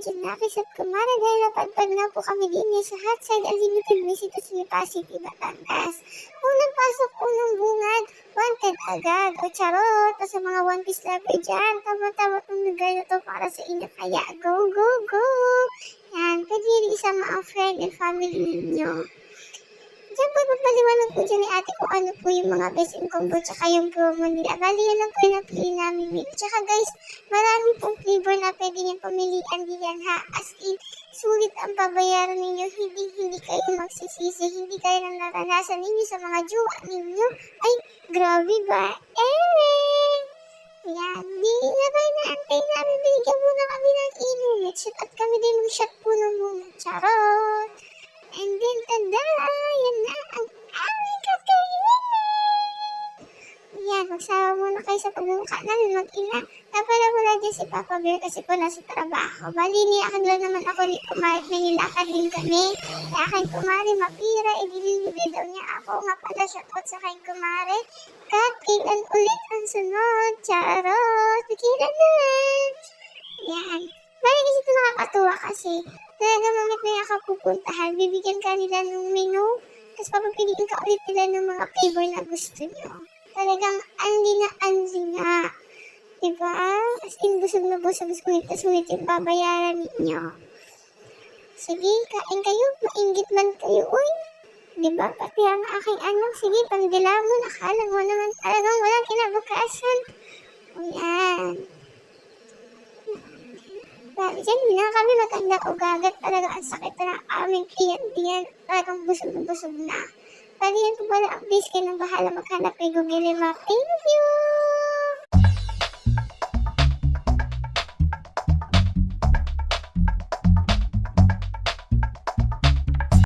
Angel Nakis at Kumare dahil napadpad nga po kami din sa Hotside Unlimited Visitors University, Batangas. Kung nagpasok po ng bungad, wanted agad. O charot, o sa mga One Piece lover dyan, tama-tama itong lugar na to para sa inyo. Kaya go, go, go! Yan, pwede rin isama ang friend and family ninyo. Diyan po magpaliwanag po dyan ni ate kung ano po yung mga best in combo tsaka yung promo nila. Bali yan lang po yung napili namin. Tsaka guys, marami pong flavor na pwede niyang pamilian diyan ha. As in, sulit ang pabayaran ninyo. Hindi kayo magsisisi. Hindi kayo nang naranasan ninyo sa mga jowa ninyo. Ay, grabe ba? Yan, di na kayo naantay namin. Binigyan muna kami ng internet shot at kami din mag-shot po ng muna. Charot! And then, tada! Yan na ang aming kakainin! Yan, magsawa muna kayo sa pagmumukha namin mag-ina. Napala wala dyan si Papa Bear kasi po nasa trabaho. Bali, niyakan lang naman ako ni Kumari. May nilakad din kami. Sa akin Kumari, mapira. Ililibre daw niya ako. Nga pala, shoutout sa akin Kumari. Kat, kailan ulit ang sunod? Charot! Kailan na? Yan. Bali kasi ito nakakatuwa kasi talaga mamit na yung kapupuntahan, bibigyan ka nila ng menu, tapos papapiliin ka ulit nila ng mga flavor na gusto nyo. Talagang anli na. Diba? As in, busog na busog, sulit yung babayaran ninyo. Sige, kain kayo, mainggit man kayo, uy. Diba? Pati ang aking anak, sige, pandila mo, nakala mo naman talagang walang kinabukasan. O yan. Diyan na kami maganda o gagat talaga ang sakit na aming kliyente yan. Talagang busog na. Pwede yan po pala ang base kayo ng bahala maghanap kay Google Map. Thank you!